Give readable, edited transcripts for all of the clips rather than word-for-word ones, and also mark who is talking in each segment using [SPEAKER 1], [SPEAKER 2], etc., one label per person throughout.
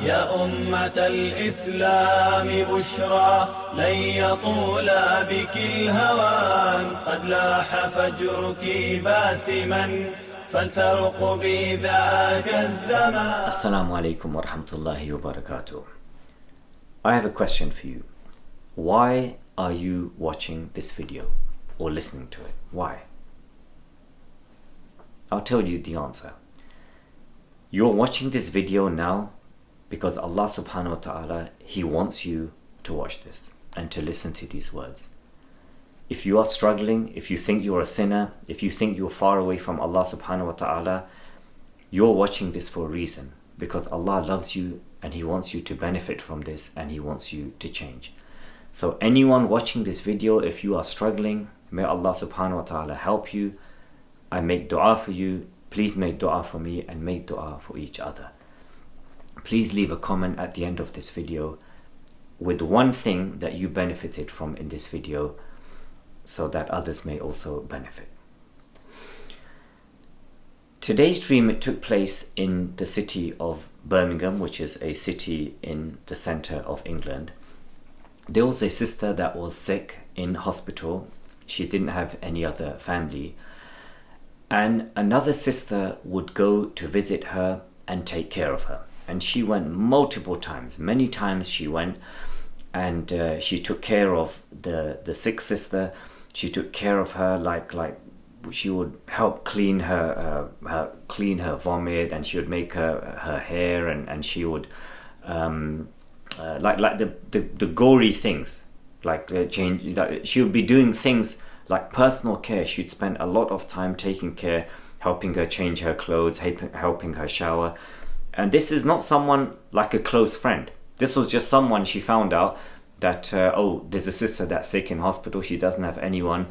[SPEAKER 1] يا أمة الإسلام بشرى لن يطول بك الهوان قد لاح فجرك باسما فلترقبي ذاك الزمان.
[SPEAKER 2] Assalamu alaikum wa rahmatullahi wa barakatuh. I have a question for you. Why are you watching this video or listening to it? Why? I'll tell you the answer. You're watching this video now because Allah subhanahu wa ta'ala, He wants you to watch this and to listen to these words. If you are struggling, if you think you're a sinner, if you think you're far away from Allah subhanahu wa ta'ala, you're watching this for a reason, because Allah loves you and He wants you to benefit from this and He wants you to change. So anyone watching this video, if you are struggling, may Allah subhanahu wa ta'ala help you. I make dua for you. Please make dua for me and make dua for each other. Please leave a comment at the end of this video with one thing that you benefited from in this video, so that others may also benefit. Today's dream, it took place in the city of Birmingham, which is a city in the center of England. There was a sister that was sick in hospital. She didn't have any other family. And another sister would go to visit her and take care of her. And she went multiple times. Many times she went and she took care of the sick sister. She took care of her like she would help clean her vomit, and she would make her hair, and she would like the gory things, like change. She would be doing things like personal care. She'd spend a lot of time taking care, helping her change her clothes, helping her shower. And this is not someone like a close friend. This was just someone she found out that, oh, there's a sister that's sick in hospital. She doesn't have anyone.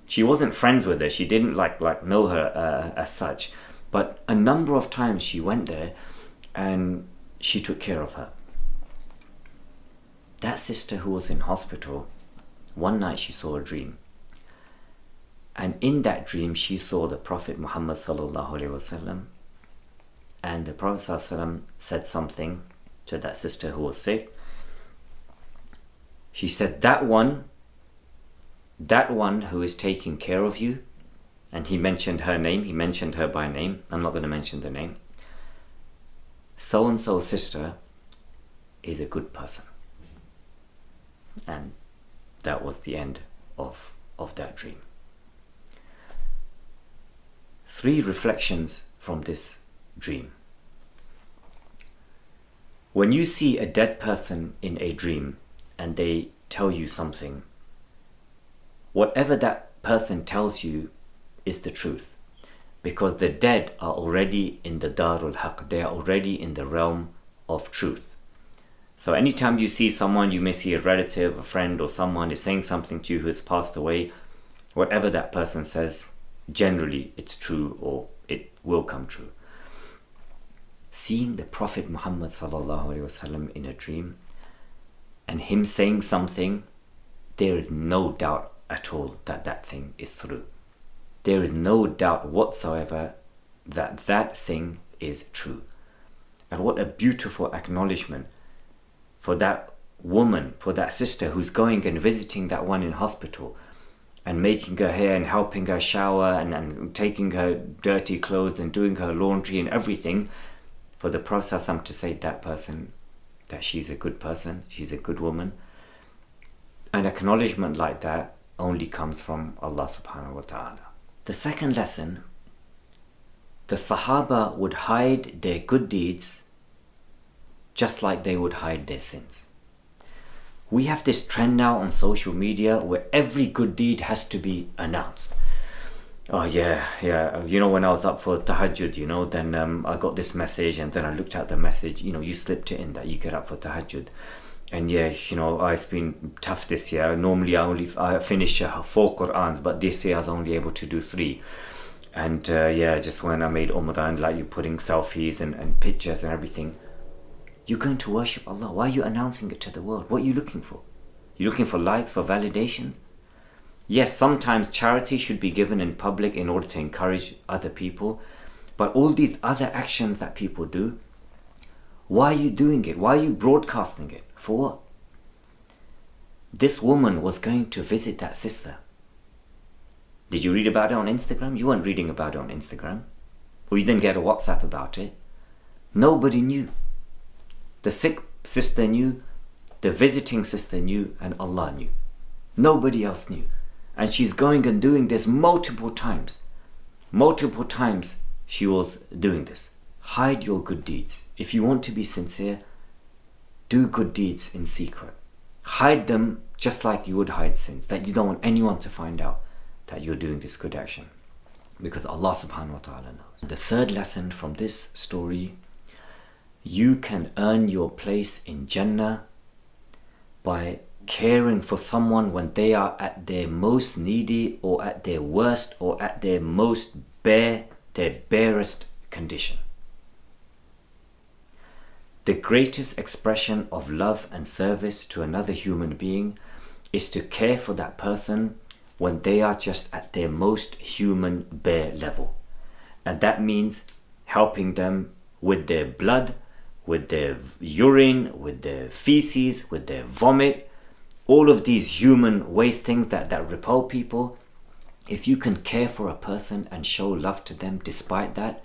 [SPEAKER 2] She wasn't friends with her. She didn't like know her as such. But a number of times she went there and she took care of her. That sister who was in hospital, one night she saw a dream. And in that dream, she saw the Prophet Muhammad sallallahu alaihi wasallam. And the Prophet sallallahu alaihi wasallam said something to that sister who was sick. She said, that one who is taking care of you, and he mentioned her name, he mentioned her by name. I'm not going to mention the name. So-and-so sister is a good person. And that was the end of that dream. 3 reflections from this dream. When you see a dead person in a dream and they tell you something, whatever that person tells you is the truth, because the dead are already in the Darul Haq, they are already in the realm of truth. So anytime you see someone, you may see a relative, a friend, or someone is saying something to you who has passed away, whatever that person says, generally it's true, or it will come true. Seeing the Prophet Muhammad sallallahu alaihi wasallam in a dream and him saying something, there is no doubt at all that that thing is true. There is no doubt whatsoever that that thing is true. And what a beautiful acknowledgement for that woman, for that sister who's going and visiting that one in hospital and making her hair and helping her shower and taking her dirty clothes and doing her laundry and everything, for the Prophet to say that person, that she's a good person, she's a good woman. An acknowledgement like that only comes from Allah subhanahu wa ta'ala. The second lesson, the Sahaba would hide their good deeds just like they would hide their sins. We have this trend now on social media where every good deed has to be announced. Oh yeah, you know, when I was up for tahajjud, you know, then I got this message, and then I looked at the message, you know, you slipped it in that you get up for tahajjud. And yeah, you know, it's been tough this year. Normally I finish 4 Qur'ans, but this year I was only able to do 3. And yeah, just when I made Umrah, and like you're putting selfies and pictures and everything. You're going to worship Allah. Why are you announcing it to the world? What are you looking for? You're looking for likes, for validation? Yes, sometimes charity should be given in public in order to encourage other people. But all these other actions that people do, Why are you doing it? Why are you broadcasting it? For what? This woman was going to visit that sister. Did you read about it on Instagram? You weren't reading about it on Instagram. Or you didn't get a WhatsApp about it. Nobody knew. The sick sister knew, the visiting sister knew, and Allah knew. Nobody else knew. And she's going and doing this multiple times. Multiple times she was doing this. Hide your good deeds. If you want to be sincere, do good deeds in secret. Hide them just like you would hide sins, that you don't want anyone to find out that you're doing this good action. Because Allah subhanahu wa ta'ala knows. The third lesson from this story, you can earn your place in Jannah by caring for someone when they are at their most needy or at their worst or at their most bare, their barest condition. The greatest expression of love and service to another human being is to care for that person when they are just at their most human bare level. And that means helping them with their blood, with their urine, with their feces, with their vomit, all of these human waste things that repel people. If you can care for a person and show love to them despite that,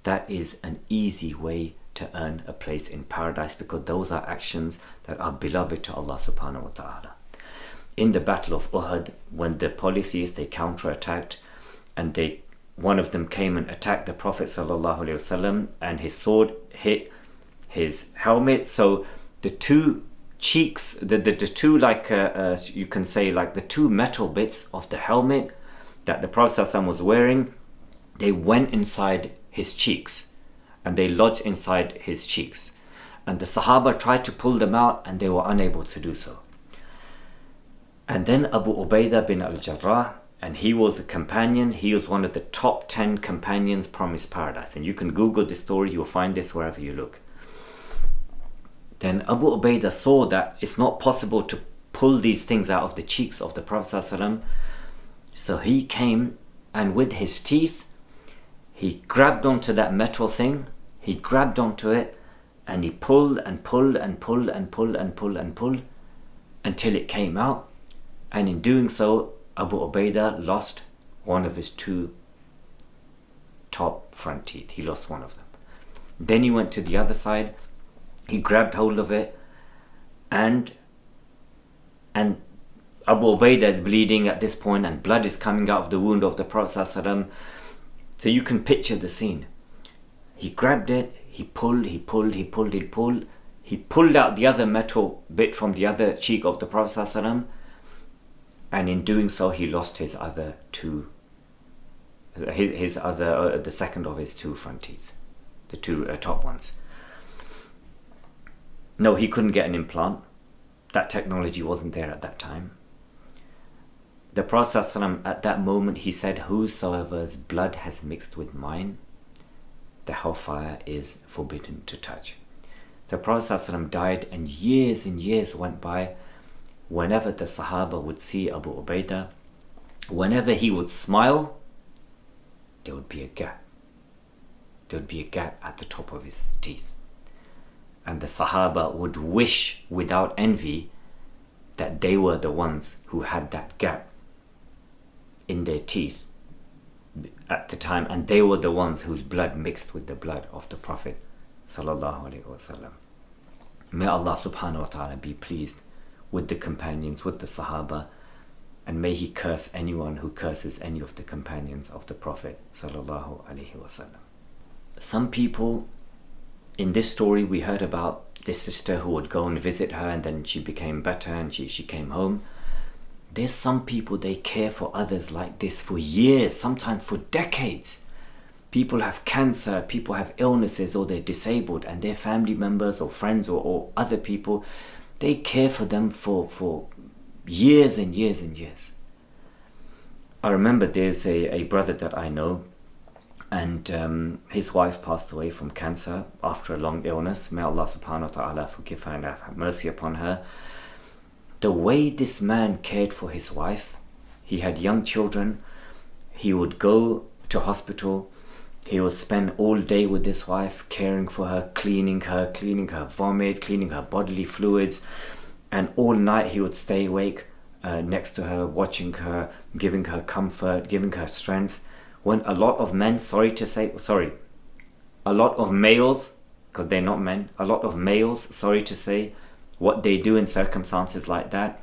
[SPEAKER 2] that is an easy way to earn a place in paradise, because those are actions that are beloved to Allah subhanahu wa ta'ala. In the Battle of Uhud, when the polytheists, they counterattacked, and one of them came and attacked the Prophet sallallahu alaihi wasallam, and his sword hit his helmet. So the two cheeks, the two, like you can say, like the two metal bits of the helmet that the Prophet sallallahu alaihi wasallam was wearing, they went inside his cheeks, and they lodged inside his cheeks. And the Sahaba tried to pull them out, and they were unable to do so. And then Abu Ubaidah bin al-Jarrah, and he was a companion, he was one of the top 10 companions promised paradise. And you can Google this story, you'll find this wherever you look. Then Abu Ubaidah saw that it's not possible to pull these things out of the cheeks of the Prophet ﷺ. So he came, and with his teeth, he grabbed onto that metal thing, he grabbed onto it, and he pulled and pulled and pulled and pulled and pulled and pulled until it came out. And in doing so, Abu Ubaidah lost one of his two top front teeth. He lost one of them. Then he went to the other side, he grabbed hold of it, and Abu Ubaidah is bleeding at this point, and blood is coming out of the wound of the Prophet ﷺ. So you can picture the scene. He grabbed it, he pulled, he pulled, he pulled, he pulled. He pulled out the other metal bit from the other cheek of the Prophet ﷺ, and in doing so, he lost his other two, the second of his two front teeth, the two top ones. No, he couldn't get an implant. That technology wasn't there at that time. The Prophet ﷺ, at that moment, he said, "Whosoever's blood has mixed with mine, the hellfire is forbidden to touch." The Prophet ﷺ died, and years went by. Whenever the Sahaba would see Abu Ubaidah, whenever he would smile, there would be a gap. There would be a gap at the top of his teeth. And the Sahaba would wish without envy that they were the ones who had that gap in their teeth at the time, and they were the ones whose blood mixed with the blood of the Prophet sallallahu alaihi wasallam. May Allah subhanahu wa ta'ala be pleased with the companions, with the Sahaba, and may he curse anyone who curses any of the companions of the Prophet sallallahu alaihi wasallam. Some people, in this story we heard about this sister who would go and visit her, and then she became better and she came home. There's some people, they care for others like this for years, sometimes for decades. People have cancer, people have illnesses, or they're disabled, and their family members or friends or other people, they care for them for years and years and years. I remember there's a brother that I know, and his wife passed away from cancer after a long illness. May Allah subhanahu wa ta'ala forgive her and have mercy upon her. The way this man cared for his wife, he had young children, he would go to hospital, He would spend all day with his wife, caring for her, cleaning her vomit, cleaning her bodily fluids. And all night he would stay awake next to her, watching her, giving her comfort, giving her strength. When a lot of men, a lot of males, because they're not men, a lot of males, sorry to say, what they do in circumstances like that,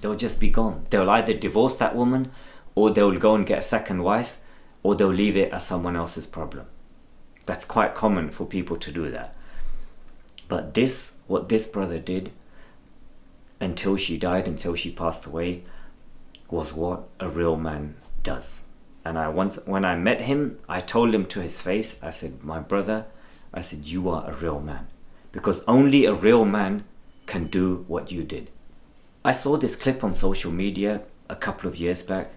[SPEAKER 2] they'll just be gone. They'll either divorce that woman, or they'll go and get a second wife, or they'll leave it as someone else's problem. That's quite common for people to do that. But what this brother did, until she died, until she passed away, was what a real man does. And when I met him, I told him to his face, I said, my brother, I said, you are a real man. Because only a real man can do what you did. I saw this clip on social media a couple of years back,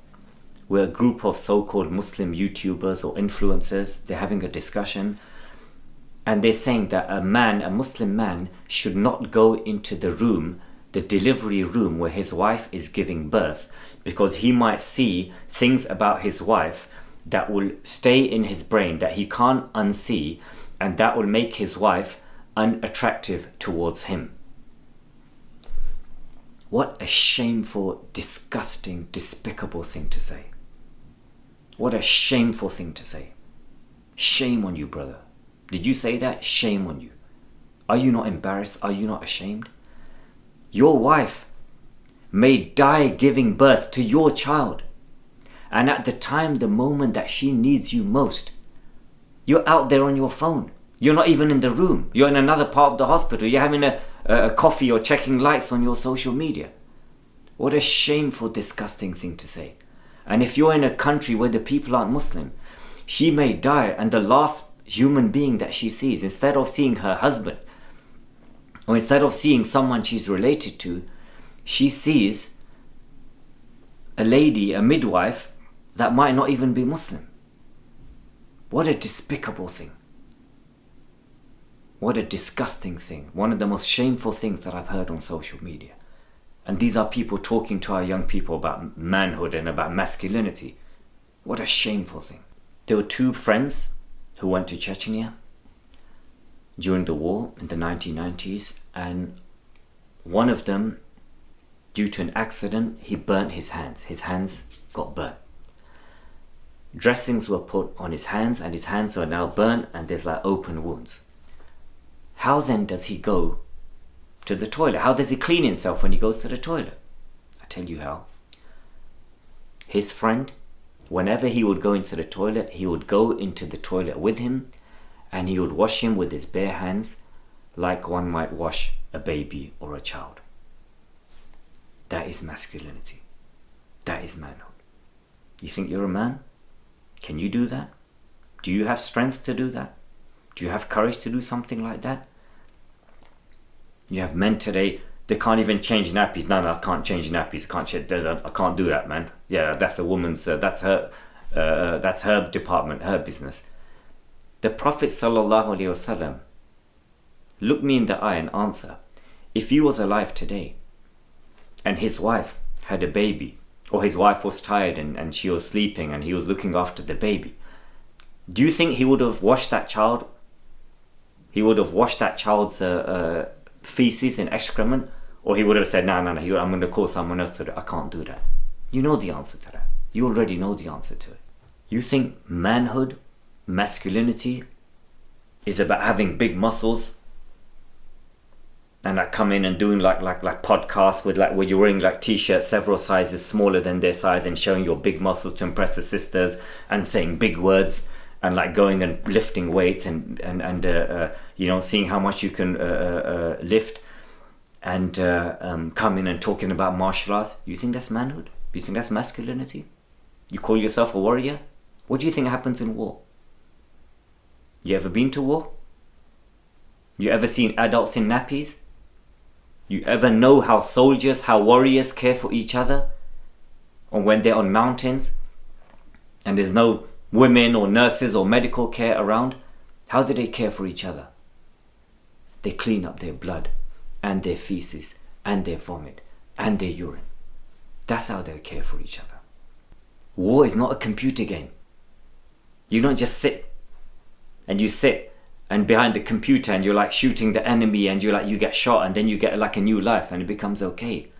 [SPEAKER 2] where a group of so-called Muslim YouTubers or influencers, they're having a discussion, and they're saying that a Muslim man, should not go into the delivery room where his wife is giving birth, because he might see things about his wife that will stay in his brain that he can't unsee, and that will make his wife unattractive towards him. What a shameful, disgusting, despicable thing to say. What a shameful thing to say. Shame on you, brother. Did you say that? Shame on you. Are you not embarrassed? Are you not ashamed? Your wife may die giving birth to your child. And at the moment that she needs you most, you're out there on your phone. You're not even in the room. You're in another part of the hospital. You're having a coffee or checking likes on your social media. What a shameful, disgusting thing to say. And if you're in a country where the people aren't Muslim, she may die, and the last human being that she sees, instead of seeing her husband, or instead of seeing someone she's related to, she sees a lady, a midwife, that might not even be Muslim. What a despicable thing. What a disgusting thing. One of the most shameful things that I've heard on social media. And these are people talking to our young people about manhood and about masculinity. What a shameful thing. There were two friends who went to Chechnya during the war in the 1990s, and one of them, due to an accident, he burnt his hands. His hands got burnt. Dressings were put on his hands, and his hands are now burnt, and there's like open wounds. How then does he go to the toilet? How does he clean himself when he goes to the toilet? I tell you how. His friend, whenever he would go into the toilet, he would go into the toilet with him, and he would wash him with his bare hands like one might wash a baby or a child. That is masculinity. That is manhood. You think you're a man? Can you do that? Do you have strength to do that? Do you have courage to do something like that? You have men today, they can't even change nappies. No, I can't change nappies. I can't do that, man. Yeah, that's a woman's, that's her department, her business. The Prophet ﷺ looked me in the eye and answer. If he was alive today and his wife had a baby, or his wife was tired and she was sleeping and he was looking after the baby, do you think he would have washed that child? He would have washed that child's feces and excrement, or he would have said, no, I'm going to call someone else to do it. I can't do that. You know the answer to that. You already know the answer to it. You think manhood, masculinity, is about having big muscles and like come in and doing like podcasts with like where you're wearing like t-shirts several sizes smaller than their size and showing your big muscles to impress the sisters and saying big words and like going and lifting weights and seeing how much you can lift and coming and talking about martial arts? You think that's manhood? You think that's masculinity? You call yourself a warrior? What do you think happens in war? You ever been to war? You ever seen adults in nappies? You ever know how soldiers, how warriors care for each other? Or when they're on mountains and there's no women or nurses or medical care around, how do they care for each other? They clean up their blood and their feces and their vomit and their urine. That's how they care for each other. War is not a computer game. You don't just sit and behind the computer and you're like shooting the enemy and you get shot and then you get like a new life and it becomes okay.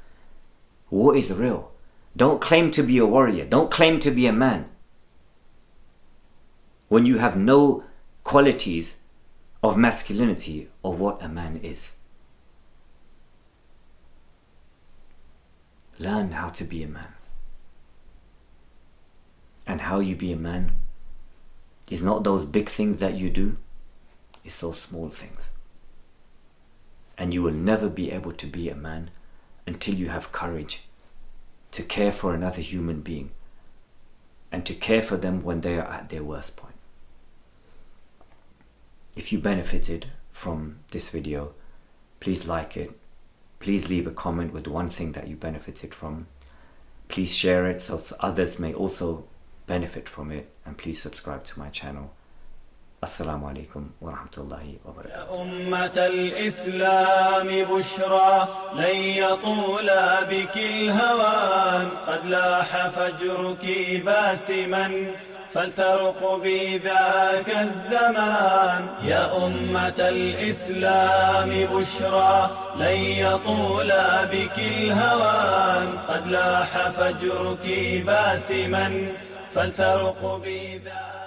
[SPEAKER 2] War is real. Don't claim to be a warrior. Don't claim to be a man when you have no qualities of masculinity or what a man is. Learn how to be a man. And how you be a man is not those big things that you do, it's those small things. And you will never be able to be a man until you have courage to care for another human being and to care for them when they are at their worst point. If you benefited from this video, please like it. Please leave a comment with one thing that you benefited from. Please share it so others may also benefit from it, and please subscribe to my channel. Assalamu alaikum wa rahmatullahi wa barakatuh.
[SPEAKER 1] يا أمة الإسلام بشرى لن يطول بك الهوان قد لاح فجرك باسما فلترقبي ذاك الزمان. يا أمة الإسلام بشرى لن يطول بك الهوان قد لاح فجرك باسما فلترقبي ذاك